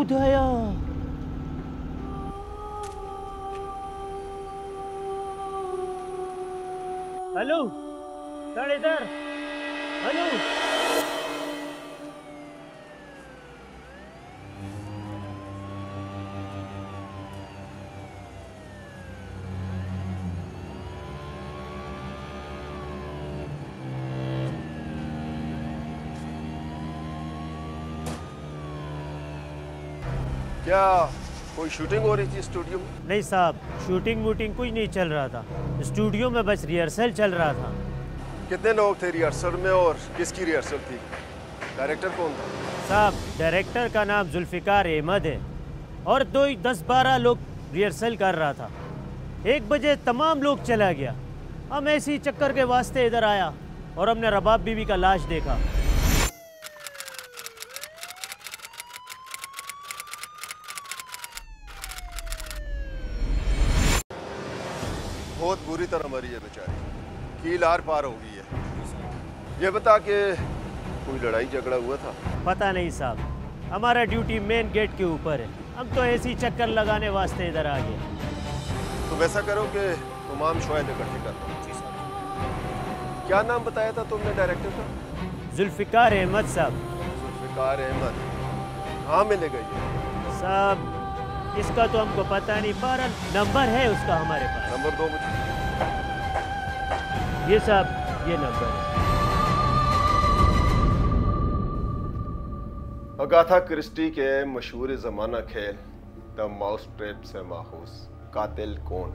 खुदाया। Hello sir, इधर। Hello. क्या कोई शूटिंग हो रही थी स्टूडियो में? नहीं साहब, शूटिंग वूटिंग कुछ नहीं चल रहा था। स्टूडियो में बस रिहर्सल चल रहा था। कितने लोग थे रिहर्सल में और किसकी रिहर्सल थी? डायरेक्टर कौन था? साहब, डायरेक्टर का नाम जुल्फिकार अहमद है और 10-12 लोग रिहर्सल कर रहा था। 1 बजे तमाम लोग चला गया। हम ऐसे ही चक्कर के वास्ते इधर आया और हमने रबाब बीबी का लाश देखा। बहुत बुरी तरह मरी है बेचारी, कील आर पार हो गई है। ये बता कि कोई लड़ाई झगड़ा हुआ था? पता नहीं साहब, हमारा ड्यूटी मेन गेट के ऊपर है। हम तो ऐसे ही चक्कर लगाने वास्ते इधर आ गए। तो वैसा करो कि तमाम शवाहिद इकट्ठे कर लो। क्या नाम बताया था तुमने डायरेक्टर का? जुल्फिकार अहमद साहब। जुल्फिकार अहमद कहाँ मिलेगा ये? साहब, इसका तो हमको पता नहीं, पर नंबर है उसका हमारे पास। नंबर दो मुझे। ये साहब, ये नंबर है। अगाथा क्रिस्टी के मशहूर ज़माना खेल द माउस ट्रैप से माहूस कातिल कौन?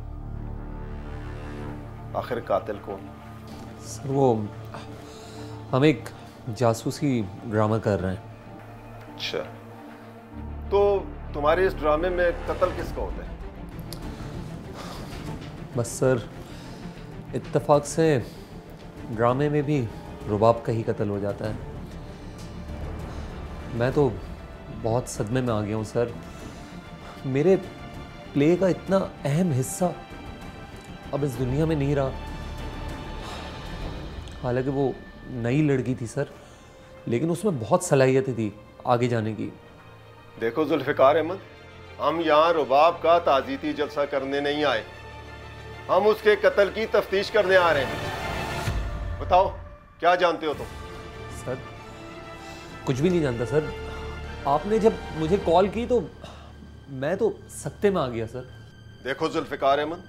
आखिर कातिल कौन? सर, वो हम एक जासूसी ड्रामा कर रहे हैं। अच्छा, तो तुम्हारे इस ड्रामे में कत्ल किसका होता है? बस सर, इत्तेफाक से ड्रामे में भी रुबाब का ही कत्ल हो जाता है। मैं तो बहुत सदमे में आ गया हूँ सर। मेरे प्ले का इतना अहम हिस्सा अब इस दुनिया में नहीं रहा। हालांकि वो नई लड़की थी सर, लेकिन उसमें बहुत सलाहियतें थी आगे जाने की। देखो जुल्फिकार अहमद, हम यहाँ रुबाब का ताज़ीती जलसा करने नहीं आए, हम उसके कत्ल की तफ्तीश करने आ रहे हैं। बताओ क्या जानते हो तुम? सर, कुछ भी नहीं जानता सर। आपने जब मुझे कॉल की तो मैं तो सख्ते में आ गया सर। देखो जुल्फिकार अहमद,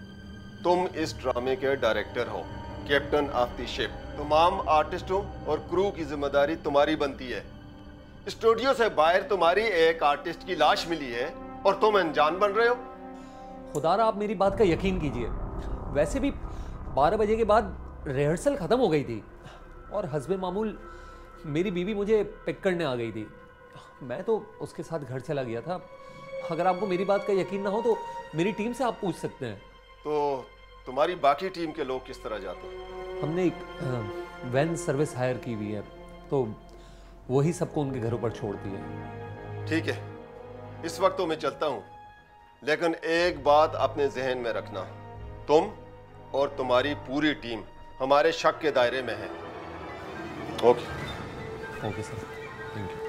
तुम इस ड्रामे के डायरेक्टर हो, कैप्टन ऑफ द शिप। तमाम आर्टिस्टों और क्रू की जिम्मेदारी तुम्हारी बनती है। स्टूडियो से बाहर तुम्हारी एक आर्टिस्ट की लाश मिली है और तुम अनजान बन रहे हो। खुदारा, आप मेरी बात का यकीन कीजिए। वैसे भी 12 बजे के बाद रिहर्सल खत्म हो गई थी और हस्बे मामूल मेरी बीवी मुझे पिक करने आ गई थी। मैं तो उसके साथ घर चला गया था। अगर आपको मेरी बात का यकीन ना हो तो मेरी टीम से आप पूछ सकते हैं। तो तुम्हारी बाकी टीम के लोग किस तरह जाते हैं? हमने एक वैन सर्विस हायर की हुई है, तो वही सबको उनके घरों पर छोड़ती है। ठीक है, इस वक्त तो मैं चलता हूँ, लेकिन एक बात अपने जहन में रखना, तुम और तुम्हारी पूरी टीम हमारे शक के दायरे में है। Okay sir, thank you.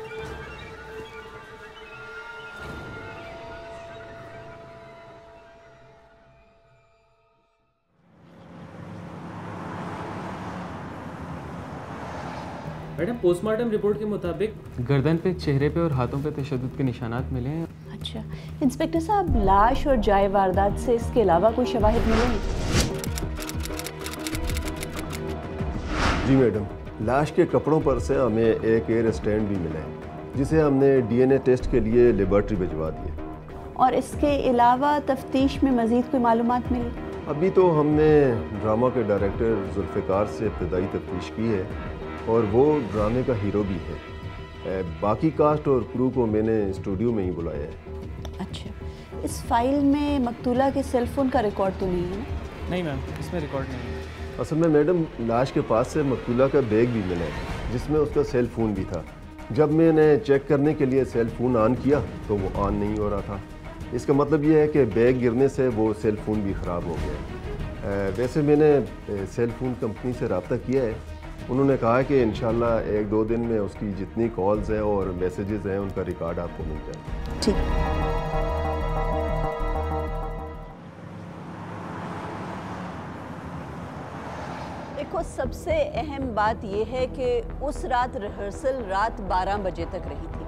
Madam, postmortem report के मुताबिक गर्दन पे, चेहरे पे और हाथों पे तशद्दुद के निशानात मिले हैं। अच्छा इंस्पेक्टर साहब, लाश और जाए वारदात से इसके अलावा कोई शवाहिद मिले हैं? जी मैडम, लाश के कपड़ों पर से हमें एक एयर स्टैंड भी मिला है, जिसे हमने डीएनए टेस्ट के लिए लेबॉर्ट्री भिजवा दी है। और इसके अलावा तफ्तीश में मजीद कोई मालूमात मिली? अभी तो हमने ड्रामा के डायरेक्टर जुल्फिकार से इब्तदाई तफ्तीश की है और वो ड्रामे का हीरो भी है। बाकी कास्ट और क्रू को मैंने स्टूडियो में ही बुलाया है। अच्छा, इस फाइल में मकतूला के सेल फोन का रिकॉर्ड तो नहीं है ना? नहीं मैम, इसमें रिकॉर्ड नहीं है। असल में मैडम, लाश के पास से मकतूला का बैग भी मिला है, जिसमें उसका सेल फ़ोन भी था। जब मैंने चेक करने के लिए सेल फ़ोन ऑन किया तो वो ऑन नहीं हो रहा था। इसका मतलब ये है कि बैग गिरने से वो सेल फ़ोन भी ख़राब हो गया। वैसे मैंने सेल फ़ोन कंपनी से रब्ता किया है। उन्होंने कहा कि इंशाल्लाह 1-2 दिन में उसकी जितनी कॉल्स हैं और मैसेजेस हैं उनका रिकॉर्ड आपको मिल जाए। ठीक। देखो, सबसे अहम बात यह है कि उस रात रिहर्सल रात 12 बजे तक रही थी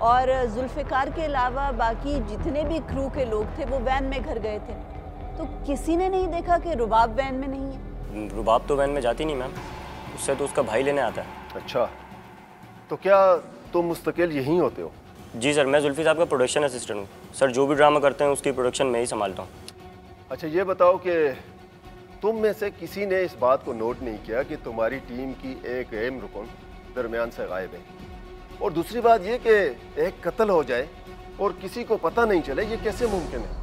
और जुल्फ़िकार के अलावा बाकी जितने भी क्रू के लोग थे वो वैन में घर गए थे। तो किसी ने नहीं देखा कि रुबाब वैन में नहीं है। रुबाब तो वैन में जाती नहीं मैम, उससे तो उसका भाई लेने आता है। अच्छा, तो क्या तुम मुस्तकिल यहीं होते हो? जी सर, मैं जुल्फी साहब का प्रोडक्शन असिस्टेंट हूँ सर। जो भी ड्रामा करते हैं उसकी प्रोडक्शन मैं ही संभालता हूँ। अच्छा, ये बताओ कि तुम में से किसी ने इस बात को नोट नहीं किया कि तुम्हारी टीम की एक अहम रुकन दरमियान से गायब है? और दूसरी बात ये कि एक कत्ल हो जाए और किसी को पता नहीं चले, ये कैसे मुमकिन है?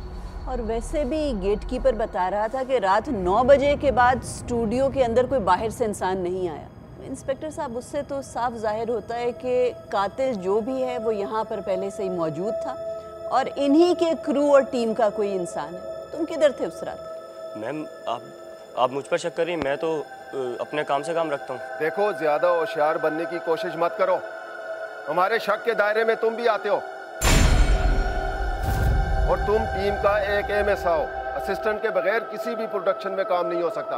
और वैसे भी गेटकीपर बता रहा था कि रात 9 बजे के बाद स्टूडियो के अंदर कोई बाहर से इंसान नहीं आया। इंस्पेक्टर साहब, उससे तो साफ जाहिर होता है कि कातिल जो भी है वो यहाँ पर पहले से ही मौजूद था और इन्हीं के क्रू और टीम का कोई इंसान है। तुम किधर थे उस रात? मैम आप मुझ पर शक कर रही हैं, मैं तो अपने काम से काम रखता हूँ। देखो, ज्यादा होशियार बनने की कोशिश मत करो, हमारे शक के दायरे में तुम भी आते हो और तुम टीम का एक अहम हिस्सा हो। असिस्टेंट के बगैर किसी भी प्रोडक्शन में काम नहीं हो सकता।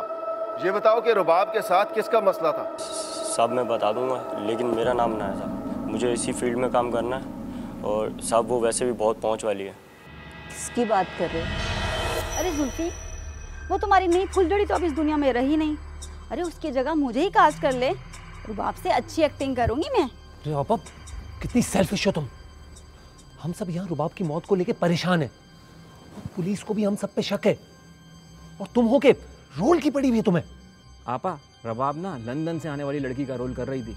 ये बताओ कि रुबाब के साथ किसका मसला था? साहब मैं बता दूंगा, लेकिन मेरा नाम ना है साहब। मुझे इसी फील्ड में काम करना है और साहब वो वैसे भी बहुत पहुंच वाली है। किसकी बात कर रहे हो? अरे जुल्फी, वो तुम्हारी नई फुलझड़ी तो अब इस दुनिया में रही नहीं। अरे उसकी जगह मुझे ही कास्ट कर ले, रुबाब से अच्छी एक्टिंग करूंगी मैं। अरे आप कितनी सेल्फिश हो तुम। हम सब यहाँ रुबाब की मौत को लेके परेशान हैं और पुलिस को भी हम सब पे शक है और तुम हो के रोल की पड़ी हुई है तुम्हें। आपा, रबाब ना लंदन से आने वाली लड़की का रोल कर रही थी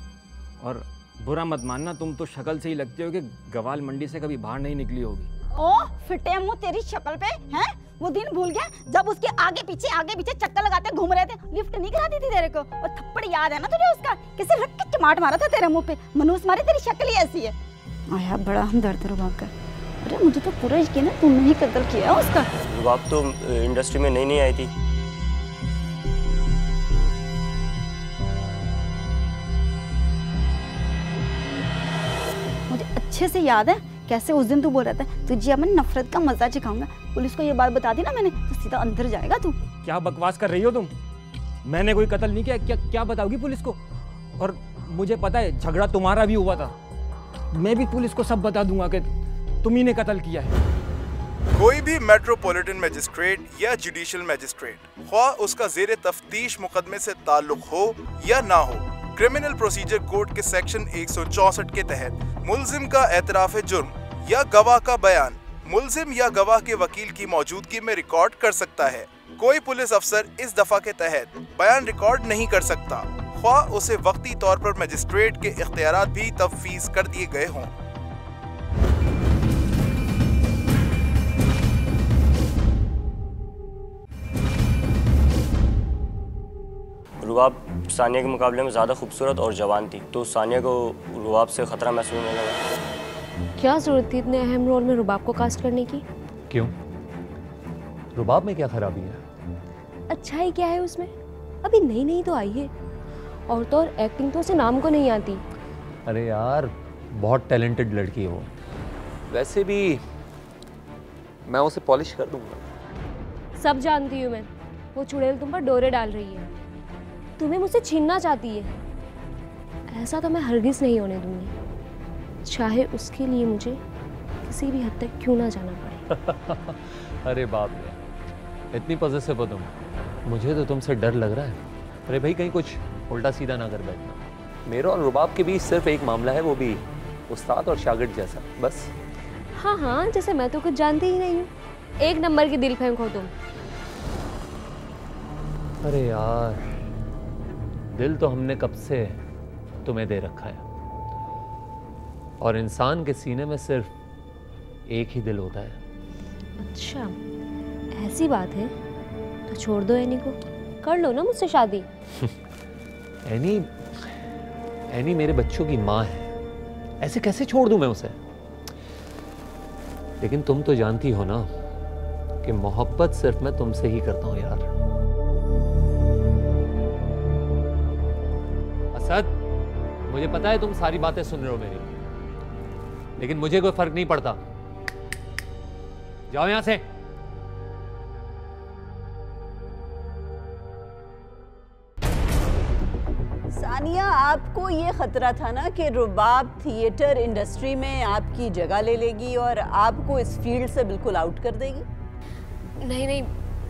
और बुरा मत मानना, तुम तो शक्ल से ही लगते हो कि गवाल मंडी से कभी बाहर नहीं निकली होगी। ओ फिटे मुंह तेरी शक्ल पे हैं? वो दिन भूल गया जब उसके आगे पीछे चक्कर लगाते घूम रहे थे, लिफ्ट नहीं कराती थी तेरे को? और थप्पड़ याद है ना तुझे उसका? कैसे रख के टमाट मारा था तेरे मुंह पे। मनूस मारे, तेरी शक्ल ही ऐसी है। आया बड़ा हमदर्द रुबाब का। अरे मुझे तो पूरा यकीन है तुमने ही कत्ल किया है उसका। रुबाब तो इंडस्ट्री में नई आई थी। मुझे अच्छे से याद है कैसे उस दिन तू बोल रहा था तुझे अब मैं नफरत का मजा चखाऊंगा। पुलिस को ये बात बता दी ना मैंने तो सीधा अंदर जाएगा तू। क्या बकवास कर रही हो तुम? मैंने कोई कत्ल नहीं किया। क्या बताओगी पुलिस को? और मुझे पता है झगड़ा तुम्हारा भी हुआ था। मैं भी पुलिस को सब बता दूंगा कि तुम ही ने कत्ल किया है। कोई भी मेट्रोपॉलिटन मैजिस्ट्रेट या जुडिशियल मैजिस्ट्रेट, ख्वाह उसका ज़ेरे तफ्तीश मुकदमे से ताल्लुक हो या ना हो, क्रिमिनल प्रोसीजर कोड के सेक्शन 164 के तहत मुल्जिम का एतराफ़ जुर्म या गवाह का बयान मुल्जिम या गवाह के वकील की मौजूदगी में रिकॉर्ड कर सकता है। कोई पुलिस अफसर इस दफा के तहत बयान रिकॉर्ड नहीं कर सकता, ख्वाह उसे वक्ती तौर पर मजिस्ट्रेट के इख्तियारात भी तफवीज़ कर दिए गए हों। रुबाब सानिया के मुकाबले में ज़्यादा खूबसूरत और जवान थी, तो सानिया को रुबाब से ख़तरा महसूस होने लगा। क्या ज़रूरत थी इतने अहम रोल में रुबाब को कास्ट करने की? क्यों? रुबाब में क्या खराबी है? अच्छाई क्या है उसमें? अभी नई तो आई है और तो और एक्टिंग तो उसे नाम को नहीं आती। अरे यार, बहुत टैलेंटेड लड़की है वो। वैसे भी मैं उसे पॉलिश कर दूंगा। सब जानती हूँ मैं, वो चुड़ैल तुम पर डोरे डाल रही है, तुम्हें मुझसे छीनना चाहती है। ऐसा तो मैं हरगिज़ नहीं होने दूंगी, चाहे उसके लिए मुझे किसी भी हद तक क्यों ना जाना पड़े। अरे बाप रे, इतनी पॉजिटिव हो तुम। मुझे तो तुमसे डर लग रहा है। अरे भाई, कहीं कुछ उल्टा सीधा ना कर बैठना। मेरा और रुबाब के बीच सिर्फ एक मामला है, वो भी उस्ताद और शागिर्द जैसा, बस। हाँ, जैसे मैं तो कुछ जानती ही नहीं हूँ। एक नंबर की दिल फेंक हो तुम। अरे यार, दिल तो हमने कब से तुम्हें दे रखा है और इंसान के सीने में सिर्फ एक ही दिल होता है। अच्छा, ऐसी बात है तो छोड़ दो एनी को, कर लो ना मुझसे शादी। एनी मेरे बच्चों की माँ है, ऐसे कैसे छोड़ दूं मैं उसे? लेकिन तुम तो जानती हो ना कि मोहब्बत सिर्फ मैं तुमसे ही करता हूं यार। असद, मुझे पता है तुम सारी बातें सुन रहे हो मेरी, लेकिन मुझे कोई फर्क नहीं पड़ता। जाओ यहां से। सानिया, आपको ये खतरा था ना कि रुबाब थिएटर इंडस्ट्री में आपकी जगह ले लेगी और आपको इस फील्ड से बिल्कुल आउट कर देगी? नहीं नहीं,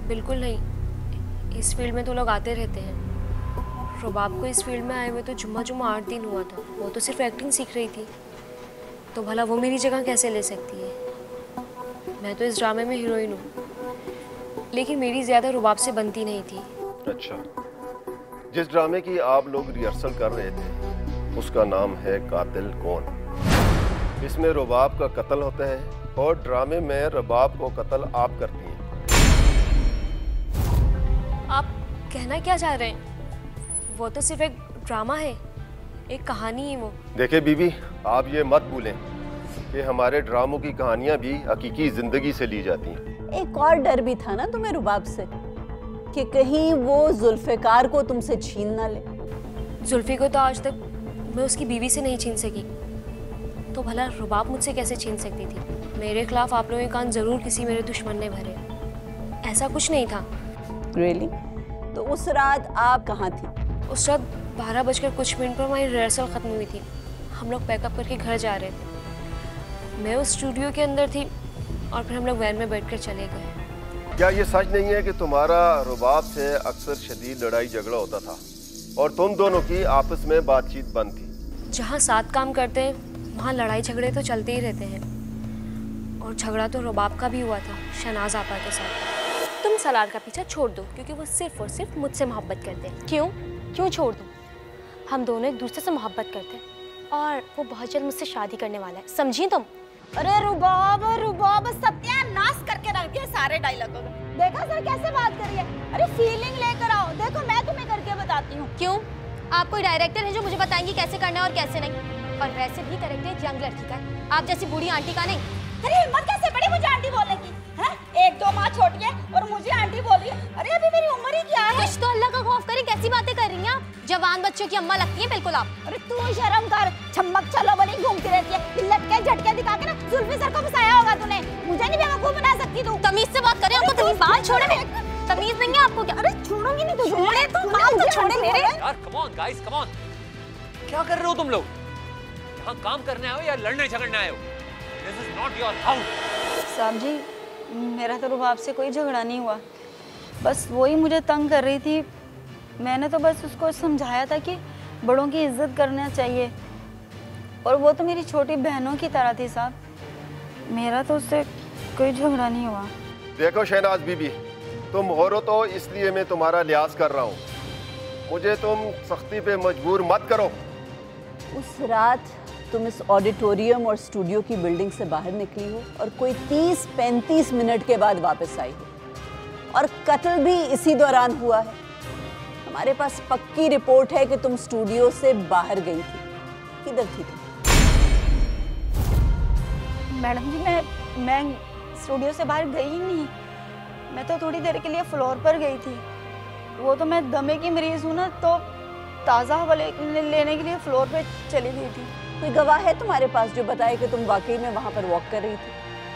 बिल्कुल नहीं। इस फील्ड में तो लोग आते रहते हैं। रुबाब को इस फील्ड में आए हुए तो जुम्मा 8 दिन हुआ था। वो तो सिर्फ एक्टिंग सीख रही थी, तो भला वो मेरी जगह कैसे ले सकती है? मैं तो इस ड्रामे में हीरोइन हूँ, लेकिन मेरी ज़्यादा रुबाब से बनती नहीं थी। अच्छा, जिस ड्रामे की आप लोग रिहर्सल कर रहे थे उसका नाम है कातिल कौन। इसमें रुबाब का कत्ल होता है और ड्रामे में रुबाब को कत्ल आप करती हैं। आप कहना क्या चाह रहे हैं? वो तो सिर्फ एक ड्रामा है, एक कहानी है वो। देखिए बीबी, आप ये मत भूलें कि हमारे ड्रामों की कहानियां भी हकीकी जिंदगी से ली जाती हैं। एक और डर भी था ना तुम्हें रुबाब से, कि कहीं वो जुल्फिकार को तुमसे छीन ना ले। जुल्फी को तो आज तक मैं उसकी बीवी से नहीं छीन सकी, तो भला रुबाब मुझसे कैसे छीन सकती थी? मेरे खिलाफ आप लोगों के कान जरूर किसी मेरे दुश्मन ने भरे, ऐसा कुछ नहीं था। रियली? तो उस रात आप कहाँ थी? उस रात 12 कुछ मिनट पर हमारी रिहर्सल खत्म हुई थी। हम लोग पैकअप करके घर जा रहे थे। मैं उस स्टूडियो के अंदर थी और फिर हम लोग वैन में बैठकर चले गए। क्या ये सच नहीं है कि तुम्हारा रुबाब से अक्सर शदीद लड़ाई झगड़ा होता था और तुम दोनों की आपस में बातचीत बंद थी? जहाँ साथ काम करते हैं वहाँ लड़ाई झगड़े तो चलते ही रहते हैं, और झगड़ा तो रुबाब का भी हुआ था शहनाज आपा के साथ। तुम सलार का पीछा छोड़ दो, क्योंकि वो सिर्फ और सिर्फ मुझसे मोहब्बत करते हैं। क्यों छोड़ दूँ? हम दोनों एक दूसरे से मोहब्बत करते हैं और वो बहुत जल्द मुझसे शादी करने वाला है, समझी तुम? अरे रुबाब सत्यानाश करके रख दिया सारे डायलॉगों को। देखा सर कैसे बात कर रही है? अरे फीलिंग लेकर आओ, देखो मैं तुम्हें करके बताती हूँ। क्यों? आप कोई डायरेक्टर है जो मुझे बताएंगी कैसे करना है और कैसे नहीं? और वैसे भी करेक्टर यंग लड़की का है, आप जैसी बूढ़ी आंटी का नहीं। अरे हिम्मत कैसे पड़ी मुझे आंटी बोलने की? हैं? 1-2 माह छोटी है और मुझे आंटी बोल रही है। अरे अभी मेरी उम्र ही क्या है? कुछ तो अल्लाह का खौफ करे, कैसी बातें कर रही हैं आप? जवान बच्चों की अम्मा लगती है बिल्कुल आप। अरे तू शर्म कर, छम्मक चलो बनी घूमती रहती है, लटके झटके दिखा के ना जुल्फी सर को फंसाया होगा तूने। मुझे नहीं बेवकूफ बना सकती तू। तमीज से बात करें, आपको तमीज? बाल छोड़े मेरे, तमीज नहीं है आपको क्या? अरे छोड़ूंगी नहीं तुझे। छोड़े तो बाल तो छोड़े मेरे। यार come on guys, come on. क्या कर रहे हो तुम लोग? यहाँ काम करने आए हो या लड़ने झगड़ने आए हो? This is not your house. साहब जी, मेरा तो रुबाब से कोई झगड़ा नहीं हुआ, बस वही मुझे तंग कर रही थी। मैंने तो बस उसको समझाया था कि बड़ों की इज्जत करना चाहिए, और वो तो मेरी छोटी बहनों की तरह थी साहब। मेरा तो उससे कोई झगड़ा नहीं हुआ। देखो शहनाज बीबी, तुम हो रो तो इसलिए मैं तुम्हारा लिहाज कर रहा हूँ, मुझे तुम सख्ती पे मजबूर मत करो। उस रात तुम इस ऑडिटोरियम और स्टूडियो की बिल्डिंग से बाहर निकली हो और कोई 30-35 मिनट के बाद वापस आई हो, और कत्ल भी इसी दौरान हुआ है। हमारे पास पक्की रिपोर्ट है कि तुम स्टूडियो से बाहर गई थी। किधर थी तुम? मैडम जी, मैं स्टूडियो से बाहर गई ही नहीं। मैं तो थोड़ी देर के लिए फ्लोर पर गई थी। वो तो मैं दमे की मरीज हूँ ना, तो ताज़ा हवा लेने के लिए फ्लोर पे चली गई थी। कोई गवाह है तुम्हारे पास जो बताए कि तुम वाकई में वहाँ पर वॉक कर रही थी?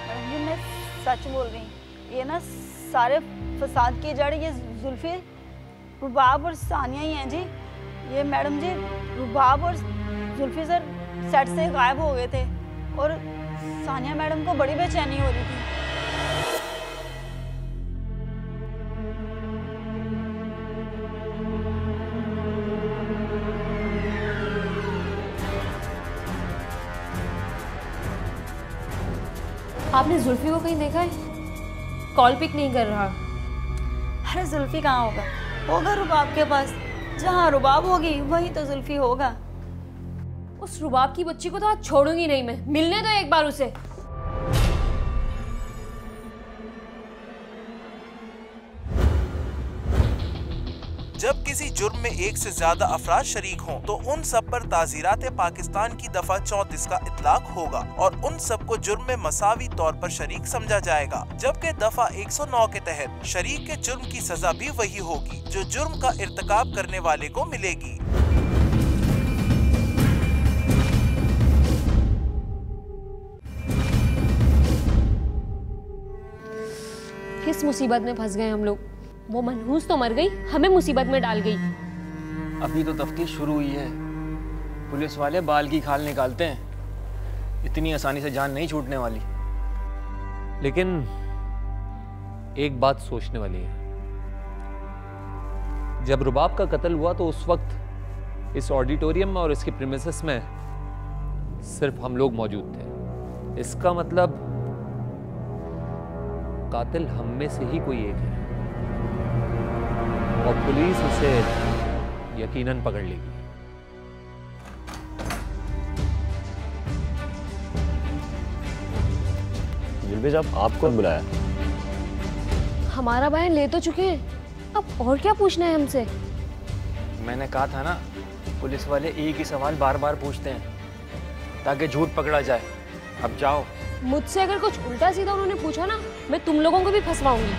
मैडम जी, मैं सच बोल रही हूँ। ये ना सारे फसाद की जड़ ये जुल्फी, रुबाब और सानिया ही हैं जी। ये मैडम जी, रुबाब और जुल्फी सर सेट से गायब हो गए थे और सानिया मैडम को बड़ी बेचैनी हो रही थी। आपने जुल्फी को कहीं देखा है? कॉल पिक नहीं कर रहा। अरे जुल्फी कहाँ होगा? होगा रुबाब के पास। जहाँ रुबाब होगी वहीं तो जुल्फी होगा। उस रुबाब की बच्ची को तो आज छोड़ूंगी नहीं मैं। मिलने दो एक बार उसे। जब किसी जुर्म में एक से ज्यादा अफराद शरीक हों तो उन सब पर ताज़ीरात पाकिस्तान की दफा 34 का इतलाक होगा और उन सब को जुर्म में मसावी तौर पर शरीक समझा जाएगा, जबकि दफा 109 के तहत शरीक के जुर्म की सजा भी वही होगी जो जुर्म का इर्तिकाब करने वाले को मिलेगी। किस मुसीबत में फंस गए हम लोग। वो मनहूस तो मर गई, हमें मुसीबत में डाल गई। अभी तो तफ्तीश शुरू हुई है, पुलिस वाले बाल की खाल निकालते हैं, इतनी आसानी से जान नहीं छूटने वाली। लेकिन एक बात सोचने वाली है, जब रुबाब का कत्ल हुआ तो उस वक्त इस ऑडिटोरियम में और इसके प्रीमिसेस में सिर्फ हम लोग मौजूद थे। इसका मतलब कातिल हम में से ही कोई एक है और पुलिस उसे यकीनन पकड़ लेगी। जुल्फी साहब, आपको बुलाया? हमारा बयान ले तो चुके हैं, अब और क्या पूछना है हमसे? मैंने कहा था ना, पुलिस वाले एक ही सवाल बार बार पूछते हैं ताकि झूठ पकड़ा जाए। अब जाओ। मुझसे अगर कुछ उल्टा सीधा उन्होंने पूछा ना, मैं तुम लोगों को भी फंसवाऊंगी।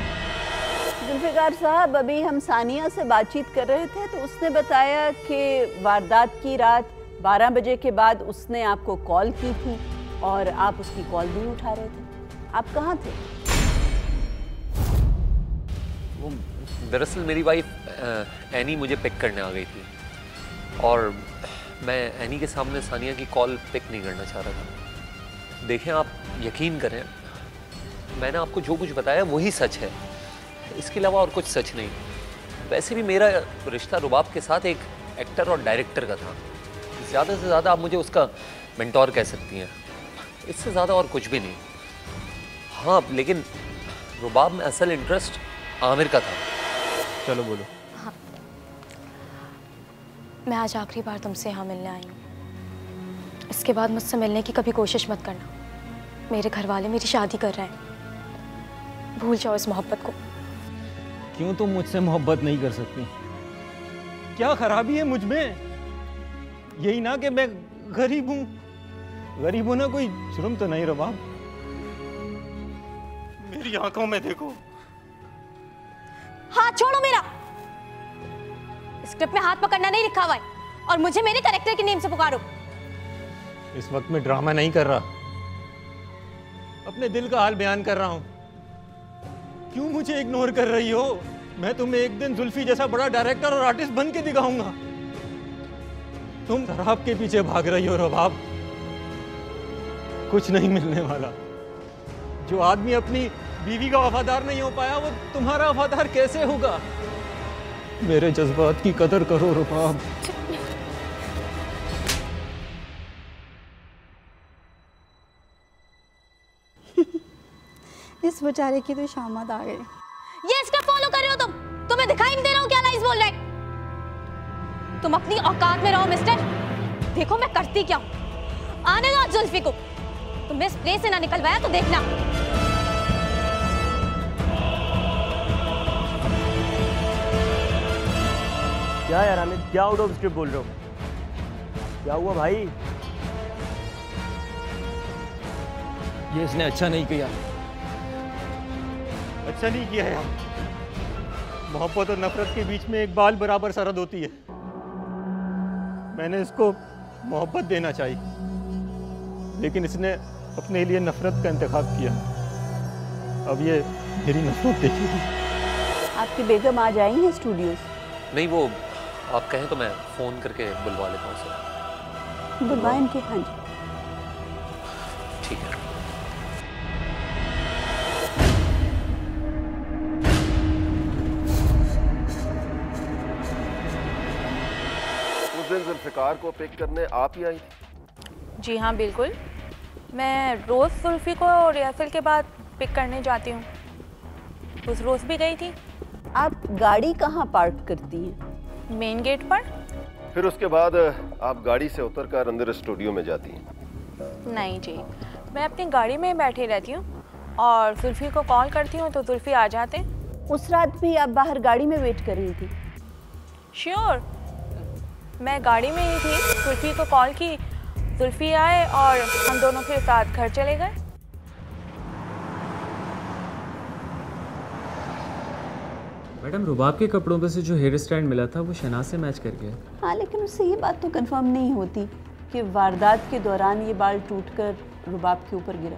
जुल्फिकार साहब, अभी हम सानिया से बातचीत कर रहे थे तो उसने बताया कि वारदात की रात 12 बजे के बाद उसने आपको कॉल की थी और आप उसकी कॉल भी उठा रहे थे। आप कहाँ थे? वो दरअसल मेरी वाइफ एनी मुझे पिक करने आ गई थी और मैं एनी के सामने सानिया की कॉल पिक नहीं करना चाह रहा था। देखें, आप यकीन करें, मैंने आपको जो कुछ बताया वही सच है, इसके अलावा और कुछ सच नहीं। वैसे भी मेरा रिश्ता रुबाब के साथ एक एक्टर और डायरेक्टर का था, ज़्यादा से ज़्यादा आप मुझे उसका मेंटोर कह सकती हैं, इससे ज़्यादा और कुछ भी नहीं। हाँ, लेकिन रुबाब में असल इंटरेस्ट आमिर का था। चलो बोलो। हाँ, मैं आज आखिरी बार तुमसे यहाँ मिलने आई हूँ। इसके बाद मुझसे मिलने की कभी कोशिश मत करना। मेरे घर वाले मेरी शादी कर रहे हैं, भूल जाओ इस मोहब्बत को। क्यों तुम मुझसे मोहब्बत नहीं कर सकती? क्या खराबी है मुझ में? यही ना कि मैं गरीब हूँ। गरीब होना कोई जुर्म तो नहीं रुबाब। मेरी आंखों में देखो। हाथ छोड़ो मेरा। स्क्रिप्ट में हाथ पकड़ना नहीं लिखा हुआ है और मुझे मेरे कैरेक्टर के नेम से पुकारो। इस वक्त मैं ड्रामा नहीं कर रहा, अपने दिल का हाल बयान कर रहा हूं। क्यों मुझे इग्नोर कर रही हो? मैं तुम्हें एक दिन जुल्फी जैसा बड़ा डायरेक्टर और आर्टिस्ट बन के दिखाऊंगा। तुम शराब के पीछे भाग रही हो रुबाब। कुछ नहीं मिलने वाला। जो आदमी अपनी बीवी का वफादार नहीं हो पाया, वो तुम्हारा वफादार कैसे होगा? मेरे जज्बात की कदर करो रुबाब। इस बेचारे की तो शामत आ गई। ये इसका फॉलो कर रहे हो तुम? तुम्हें दिखाई नहीं दे रहा हूँ क्या लाइज बोल रहा है? तुम अपनी औकात में रहो मिस्टर। देखो मैं करती क्या हूँ। आने दो जुल्फी को। तुमने इस प्लेस से ना निकलवाया तो देखना। क्या यार हामिद, क्या आउट ऑफ स्क्रिप्ट बोल रहे हो? क्या हुआ भाई? ये इसने अच्छा नहीं किया। अच्छा नहीं किया यार। मोहब्बत और नफरत के बीच में एक बाल बराबर सरहद होती है। मैंने इसको मोहब्बत देना चाहिए, लेकिन इसने अपने लिए नफरत का इंतखाब किया। अब ये मेरी नफरत देखेगी। आपकी बेगम आज आई है स्टूडियो? नहीं, वो आप कहें तो मैं फ़ोन करके बुलवा लेता हूँ सर। बुलवाएं इनके। हाँ जी, ठीक है। उस दिन जुल्फिकार को पिक करने आप ही आई थी? जी हाँ बिल्कुल। मैं रोज़ जुल्फी को रिहर्सल के बाद पिक करने जाती हूँ। उस रोज़ भी गई थी। आप गाड़ी कहाँ पार्क करती हैं? मेन गेट पर। फिर उसके बाद आप गाड़ी से उतरकर अंदर स्टूडियो में जाती हैं? नहीं जी, मैं अपनी गाड़ी में बैठी रहती हूँ और जुल्फी को कॉल करती हूँ तो जुल्फी आ जाते हैं। उस रात भी आप बाहर गाड़ी में वेट कर रही थी? श्योर, मैं गाड़ी में ही थी। जुल्फी को कॉल की, जुल्फी आए और हम दोनों फिर साथ घर चले गए। मैडम, रुबाब के कपड़ों पे से जो हेयर स्टाइल मिला था वो शहनाज से मैच कर गया। हाँ, लेकिन उससे ये बात तो कंफर्म नहीं होती कि वारदात के दौरान ये बाल टूटकर रुबाब के ऊपर गिरा।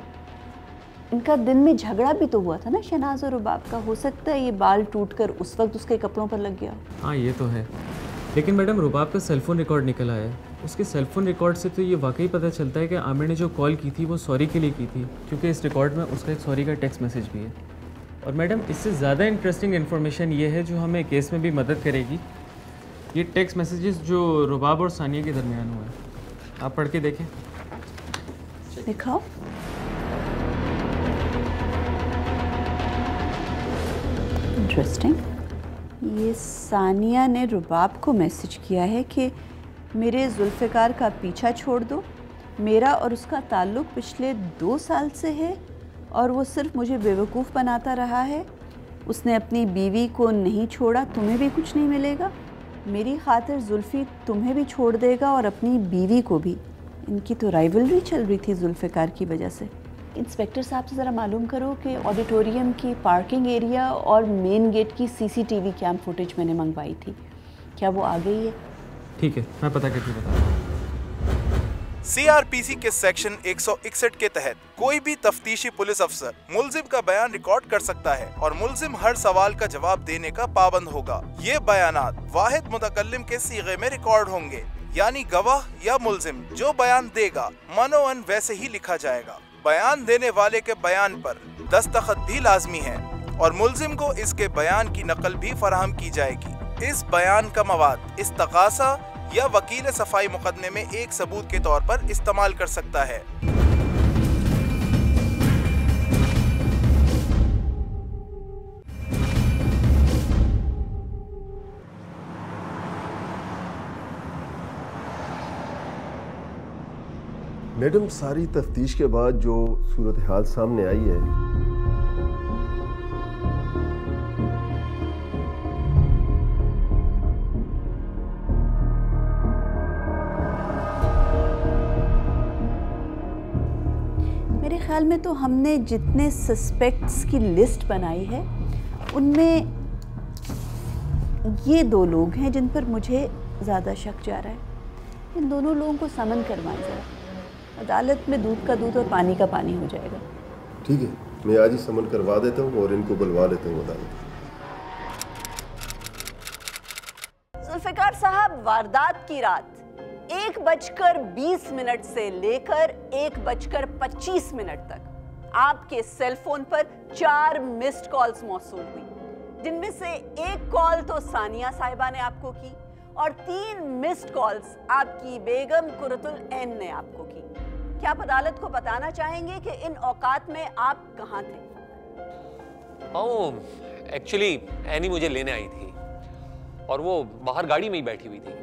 इनका दिन में झगड़ा भी तो हुआ था ना शहनाज और रुबाब का। हो सकता है ये बाल टूटकर उस वक्त उसके कपड़ों पर लग गया। हाँ ये तो है, लेकिन मैडम रुबाब का सेलफोन रिकॉर्ड निकल आया है। उसके सेलफोन रिकॉर्ड से तो ये वाकई पता चलता है कि आमिर ने जो कॉल की थी वो सॉरी के लिए की थी, क्योंकि इस रिकॉर्ड में उसका एक सॉरी का टेक्स्ट मैसेज भी है। और मैडम इससे ज़्यादा इंटरेस्टिंग इन्फॉर्मेशन ये है जो हमें केस में भी मदद करेगी। ये टेक्स्ट मैसेजेस जो रुबाब और सानिया के दरमियान हुए हैं, आप पढ़ के देखें। दिखाओ। इंटरेस्टिंग। ये सानिया ने रुबाब को मैसेज किया है कि मेरे जुल्फ़िकार का पीछा छोड़ दो, मेरा और उसका ताल्लुक़ पिछले 2 साल से है और वो सिर्फ मुझे बेवकूफ़ बनाता रहा है। उसने अपनी बीवी को नहीं छोड़ा, तुम्हें भी कुछ नहीं मिलेगा। मेरी खातिर जुल्फ़ी तुम्हें भी छोड़ देगा और अपनी बीवी को भी। इनकी तो राइवलरी चल रही थी जुल्फ़िकार की वजह से। इंस्पेक्टर साहब से ज़रा मालूम करो कि ऑडिटोरियम की पार्किंग एरिया और मेन गेट की सीसीटीवी कैम फुटेज मैंने मंगवाई थी, क्या वो आ गई है? ठीक है, मैं पता करके बताऊँ। सीआरपीसी के सेक्शन 161 के तहत कोई भी तफ्तीशी पुलिस अफसर मुलजिम का बयान रिकॉर्ड कर सकता है और मुलजिम हर सवाल का जवाब देने का पाबंद होगा। ये बयानात वाहिद मुतकल्लिम के सीगे में रिकॉर्ड होंगे, यानी गवाह या मुलजिम जो बयान देगा मनोअन वैसे ही लिखा जाएगा। बयान देने वाले के बयान पर दस्तखत भी लाजमी है और मुलजिम को इसके बयान की नकल भी फराहम की जाएगी। इस बयान का मवाद इस्तगासा या वकील सफाई मुकदमे में एक सबूत के तौर पर इस्तेमाल कर सकता है। मैडम, सारी तफ्तीश के बाद जो सूरत हाल सामने आई है, मेरे ख्याल में तो हमने जितने सस्पेक्ट्स की लिस्ट बनाई है उनमें ये 2 लोग हैं जिन पर मुझे ज़्यादा शक जा रहा है। इन दोनों लोगों को समन करवाएं जरा, अदालत में दूध का दूध और पानी का पानी हो जाएगा। ठीक है, मैं आज ही समन करवा देता हूँ और इनको बुलवा लेता हूँ अदालत। जुल्फ़िकार साहब, वारदात की रात 1:20 से लेकर 1:25 तक आपके सेलफोन पर 4 मिस्ड कॉल्स मौसूल हुई, जिनमें से 1 कॉल तो सानिया साहिबा ने आपको की और 3 मिस्ड कॉल्स आपकी बेगम कुरतुल ऐन ने आपको की। क्या आप अदालत को बताना चाहेंगे कि इन औकात में आप कहाँ थे? एक्चुअली एनी मुझे लेने आई थी और वो बाहर गाड़ी में ही बैठी हुई थी।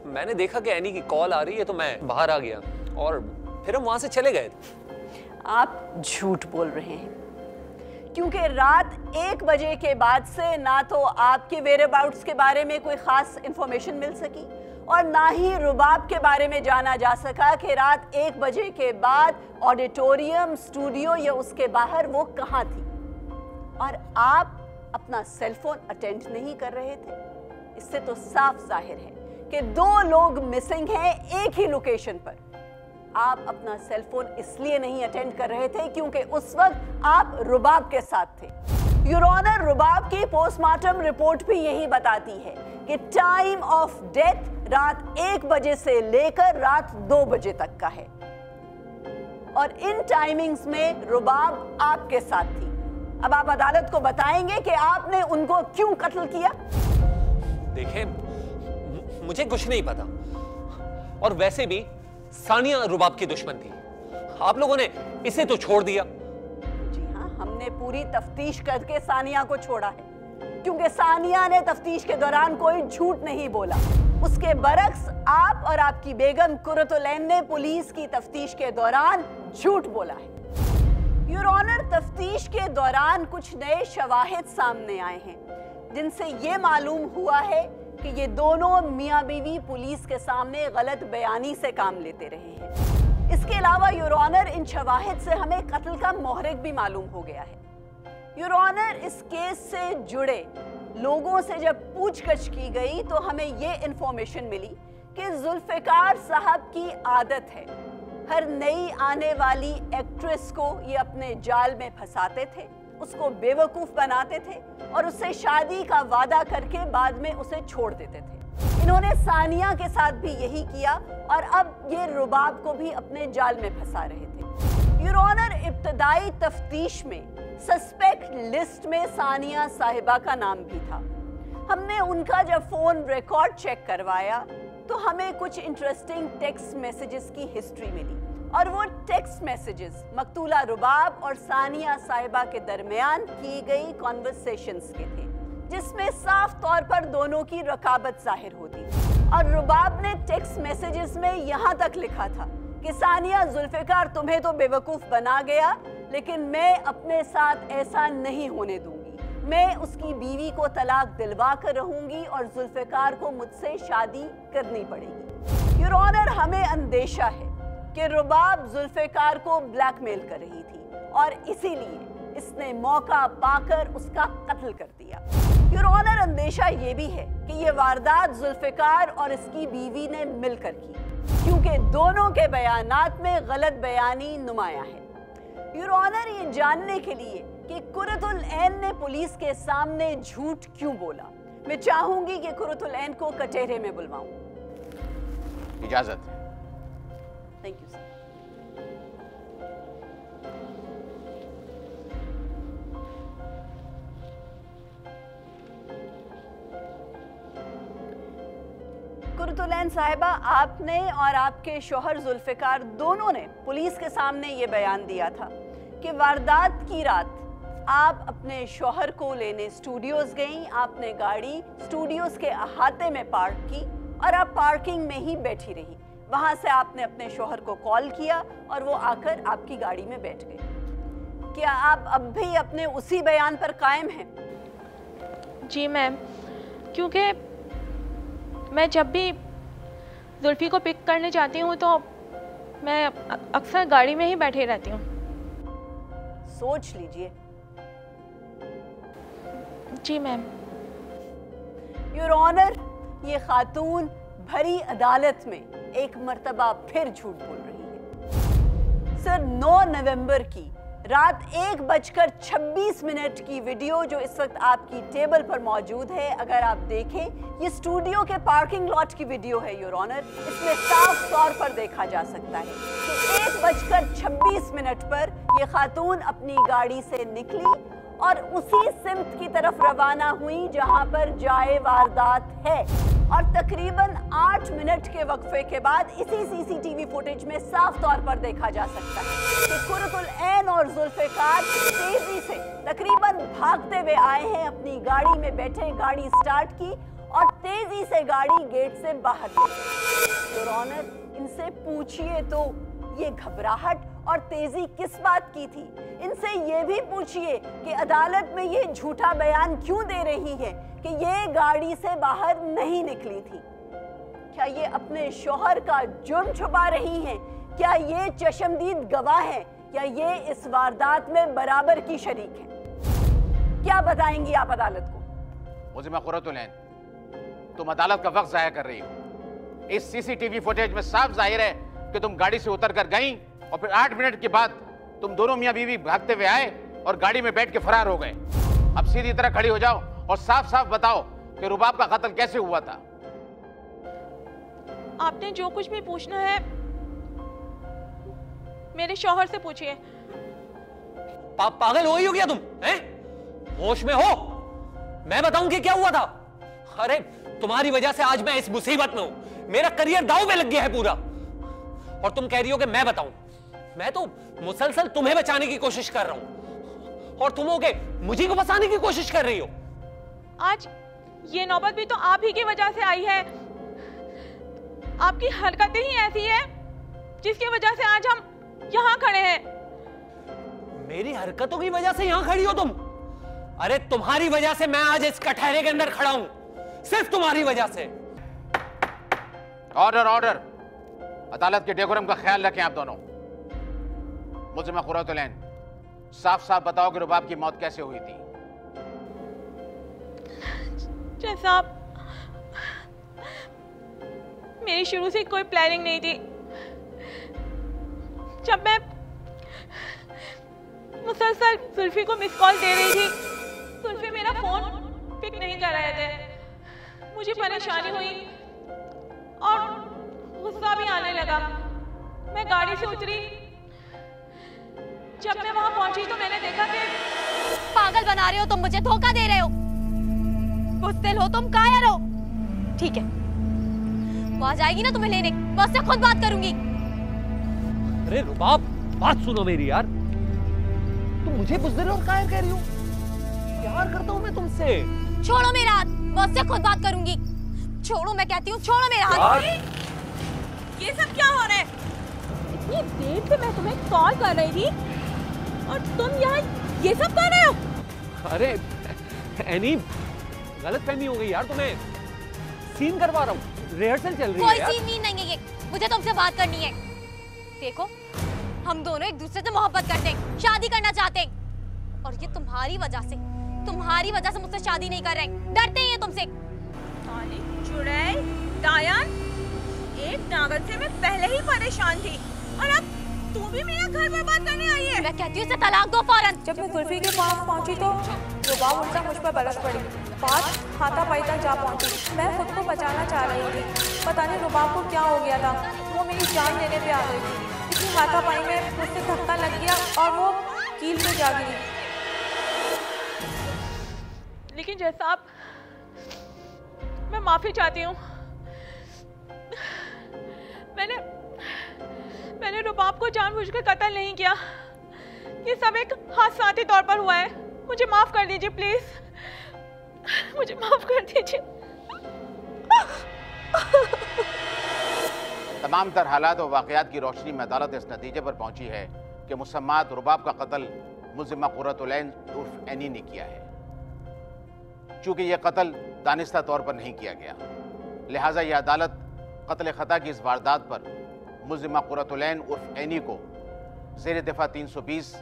मैंने देखा कि एनी की कॉल आ रही है तो मैं बाहर आ गया और फिर हम वहां से चले गए। आप झूठ बोल रहे हैं, क्योंकि रात 1 बजे के बाद से ना तो आपके वेयरअबाउट्स के बारे में कोई खास इंफॉर्मेशन मिल सकी और ना ही रुबाब के बारे में जाना जा सका कि रात 1 बजे के बाद ऑडिटोरियम, स्टूडियो या उसके बाहर वो कहाँ थी। और आप अपना सेलफोन अटेंड नहीं कर रहे थे। इससे तो साफ जाहिर है कि 2 लोग मिसिंग हैं एक ही लोकेशन पर। आप अपना सेलफोन इसलिए नहीं अटेंड कर रहे थे क्योंकि उस वक्त आप रुबाब के साथ थे। योर ऑनर, रुबाब की पोस्टमार्टम रिपोर्ट भी यही बताती है कि टाइम ऑफ डेथ रात 1 बजे से लेकर रात 2 बजे तक का है और इन टाइमिंग्स में रुबाब आपके साथ थी। अब आप अदालत को बताएंगे कि आपने उनको क्यों कत्ल किया? देखिए, मुझे कुछ नहीं पता और वैसे भी सानिया रुबाब की दुश्मन थी। आप लोगों ने इसे तो छोड़ दिया। जी हाँ, हमने पूरी तफ्तीश करके सानिया को छोड़ा है क्योंकि सानिया ने तफ्तीश के दौरान कोई झूठ नहीं बोला। उसके बरक्स आप और आपकी बेगम कुरतुल ऐन ने पुलिस की तफ्तीश के दौरान झूठ बोला है। योर ऑनर, तफ्तीश के दौरान कुछ नए शवाहिद सामने आए हैं जिनसे ये मालूम हुआ है कि ये दोनों मियां बीवी पुलिस के सामने गलत बयानी से काम लेते रहे हैं। इसके अलावा योर ऑनर, इन शवाहिद से हमें कत्ल का मोहरिक भी मालूम हो गया है। योर ऑनर, इस केस से जुड़े लोगों से जब पूछताछ की गई तो हमें ये इंफॉर्मेशन मिली कि जुल्फ़िकार साहब की आदत है हर नई आने वाली एक्ट्रेस को ये अपने जाल में फंसाते थे, उसको बेवकूफ बनाते थे और उससे शादी का वादा करके बाद में उसे छोड़ देते थे। इन्होंने सानिया के साथ भी यही किया और अब ये रुबाब को भी अपने जाल में फंसा रहे थे। योर ऑनर, इब्तदाई तफ्तीश में सस्पेक्ट लिस्ट में सानिया साहिबा का नाम भी था। हमने उनका जब फोन रिकॉर्ड चेक करवाया तो हमें कुछ इंटरेस्टिंग टेक्स्ट मैसेजेस की हिस्ट्री मिली और वो टेक्स्ट मैसेजेस मकतूला रुबाब और सानिया साहिबा के दरमियान की गई कॉन्वर्सेशंस के थे, जिसमें साफ तौर पर दोनों की रकाबत जाहिर होती। और रुबाब ने टेक्स्ट मैसेजेस में यहाँ तक लिखा था कि सानिया, जुल्फिकार तुम्हें तो बेवकूफ बना गया, लेकिन मैं अपने साथ ऐसा नहीं होने दूंगी। मैं उसकी बीवी को तलाक दिलवा कर रहूंगी और जुल्फिकार को मुझसे शादी करनी पड़ेगी। योर ऑनर, हमें अंदेशा है कि रुबाब जुल्फिकार को ब्लैकमेल कर रही थी और इसीलिए इसने मौका पाकर उसका कत्ल कर दिया। योर ऑनर, अंदेशा ये भी है कि ये वारदात जुल्फिकार और इसकी बीवी ने मिलकर की, क्योंकि दोनों के बयानात में गलत बयानी नुमाया है। योर ऑनर, ये जानने के लिए कि कुरतुल ऐन ने पुलिस के सामने झूठ क्यों बोला, मैं चाहूंगी कि कुरतुल ऐन को कटहरे में बुलवाऊं। इजाजत। Thank you sir. Qurratul Ain साहिबा, आपने और आपके शौहर जुल्फिकार दोनों ने पुलिस के सामने ये बयान दिया था कि वारदात की रात आप अपने शौहर को लेने स्टूडियोज गईं, आपने गाड़ी स्टूडियोज के अहाते में पार्क की और आप पार्किंग में ही बैठी रही। वहां से आपने अपने शौहर को कॉल किया और वो आकर आपकी गाड़ी में बैठ गए। क्या आप अब भी अपने उसी बयान पर कायम हैं? जी मैम, क्योंकि मैं जब भी जुल्फी को पिक करने जाती हूँ तो मैं अक्सर गाड़ी में ही बैठे रहती हूँ। सोच लीजिए। जी मैम। योर ऑनर, ये खातून भरी अदालत में एक मर्तबा फिर झूठ बोल रही है। सर, 9 नवंबर की रात 1:26 की वीडियो जो इस वक्त आपकी टेबल पर मौजूद है, अगर आप देखें, ये स्टूडियो के पार्किंग लॉट की वीडियो है योर ऑनर। इसमें साफ तौर पर देखा जा सकता है कि 1:26 पर ये खातून अपनी गाड़ी से निकली और उसी सिमत की तरफ रवाना हुई जहां पर जाए वारदात है और तकरीबन 8 मिनट के वक्फे के बाद इसी सीसीटीवी फुटेज में साफ तौर पर देखा जा सकता है कि कुरतुल ऐन और जुल्फिकार तेजी से तकरीबन भागते हुए आए हैं, अपनी गाड़ी में बैठे, गाड़ी स्टार्ट की और तेजी से गाड़ी गेट से बाहर निकली। योर ऑनर, इनसे पूछिए तो ये घबराहट और तेजी किस बात की थी। इनसे ये भी पूछिए कि अदालत में ये झूठा बयान क्यों दे रही है कि ये गाड़ी से बाहर नहीं निकली थी। क्या ये अपने शौहर का जुर्म छुपा रही हैं? क्या ये चशमदीद गवाह हैं या ये इस वारदात में बराबर की शरीक हैं? क्या बताएंगी आप अदालत को? मुझे कुरतुल ऐन, तुम अदालत का वक्त जाया कर रही हो। इस सीसीटीवी फुटेज में साफ जाहिर है कि तुम गाड़ी से उतर कर गई और फिर 8 मिनट के बाद तुम दोनों मियां बीवी भागते हुए आए और गाड़ी में बैठ के फरार हो गए। अब सीधी तरह खड़ी हो जाओ और साफ साफ बताओ कि रुबाब का कत्ल कैसे हुआ था। आपने जो कुछ भी पूछना है मेरे शौहर से पूछिए। पागल हो ही हो गया तुम, हैं? होश में हो? मैं बताऊं कि क्या हुआ था? अरे तुम्हारी वजह से आज मैं इस मुसीबत में हूं, मेरा करियर दांव पे लग गया है पूरा, और तुम कह रही हो कि मैं बताऊं। मैं तो मुसलसल तुम्हें बचाने की कोशिश कर रहा हूं और तुम हो के मुझे को बचाने की कोशिश कर रही हो। आज ये नौबत भी तो आप ही की वजह से आई है। आपकी हरकतें ही ऐसी है जिसकी वजह से आज हम यहाँ खड़े हैं। मेरी हरकतों की वजह से यहाँ खड़ी हो तुम? अरे तुम्हारी वजह से मैं आज इस कटहरे के अंदर खड़ा हूं, सिर्फ तुम्हारी वजह से। Order, order. अदालत के डेकोरम का ख्याल रखें आप दोनों। मुल्ज़िमा कुरतुल ऐन, साफ साफ बताओ कि रुबाब की मौत कैसे हुई थी। जज साहब, मेरी शुरू से कोई प्लानिंग नहीं थी। जब मैं मुसलसल जुल्फी को मिस कॉल दे रही थी, जुल्फी मेरा फोन पिक नहीं कर रहे थे। मुझे परेशानी हुई और गुस्सा भी आने लगा। मैं गाड़ी से उतरी, जब मैं वहां पहुंची तो मैंने देखा कि पागल बना रहे हो तुम मुझे, धोखा दे रहे हो, बुज़दिल हो तुम, कायर हो। ठीक है, वो आ जाएगी ना तुम्हें लेने, मैं उससे खुद बात करूंगी। अरे रुबाब, बात सुनो मेरी यार। तुम मुझे बुज़दिल और कायर कह रही हो? प्यार करता हूं मैं तुमसे। छोड़ो मेरा हाथ, मैं उससे खुद बात करूंगी। छोड़ो, मैं कहती हूँ छोड़ो मेरा हाथ। ये सब क्या हो रहा है? इतनी देर से मैं तुम्हें कॉल कर रही थी और तुम यहाँ ये सब कर रहे हो? अरे एनी, गलतफहमी हो गई यार तुम्हें। सीन करवा रहा हूँ, रिहर्सल चल रही है यार। कोई सीन नहीं है ये, मुझे तुमसे बात करनी है। देखो, हम दोनों एक दूसरे से मोहब्बत करते हैं, शादी करना चाहते हैं, और ये तुम्हारी वजह से मुझसे शादी नहीं कर रहे, डरते हैं ये तुमसे। काली चुड़ैल, डायन, एक नागन से मैं पहले ही परेशान थी और अब तू भी मेरा घर बर्बाद करने आई है। मैं कहती हूँ इसे तलाक दो फौरन। जब मैं जुल्फी के पास पहुंची तो रुबाब उल्टा मुझ पर बरस पड़ी। बात हाथापाई तक जा पहुंची। मैं खुद को बचाना चाह रही थी, पता नहीं रुबाब को क्या हो गया था, वो मेरी जान लेने पे आ गई थी। इसी हाथापाई में मुझसे धक्का लग गया और वो कील पे जा गिरी। लेकिन जैसा आप, मैं माफी चाहती हूँ। मैंने रुबाब को जानबूझकर कत्ल नहीं किया, ये सब एक हादसाती तौर पर हुआ है। मुझे माफ कर दीजिए प्लीज, मुझे माफ कर दीजिए। तमाम तर हालात और वाक़यात की रोशनी में अदालत इस नतीजे पर पहुंची है कि मुसम्मात रुबाब का कत्ल मुल्ज़िमा कुर्रतुलैन उर्फ एनी ने किया है। चूंकि यह कत्ल दानिस्ता तौर पर नहीं किया गया, लिहाजा यह अदालत कत्ल खता की इस वारदात पर मुल्ज़िमा कुर्रतुलैन उर्फ एनी को ज़ेर दफ़ा 320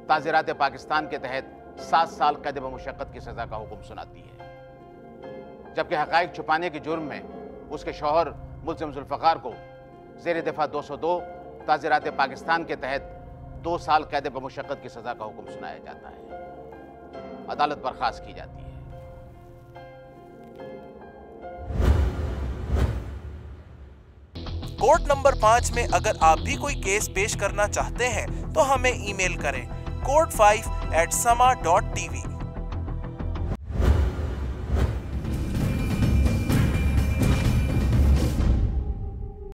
ताज़ीरात पाकिस्तान के तहत 7 साल कैद बमुशक्क़त की सज़ा का हुक्म सुनाती है, जबकि हक़ाइक़ छुपाने के जुर्म में उसके शौहर मुल्ज़िम ज़ुल्फ़िकार को ज़ेर दफ़ा 202 ताज़ीरात पाकिस्तान के तहत 2 साल कैद बमुशक्क़त की सज़ा का हुक्म सुनाया जाता है। अदालत बर्खास्त की जाती है। कोर्ट नंबर 5 में अगर आप भी कोई केस पेश करना चाहते हैं तो हमें ईमेल करें court5@sama.tv।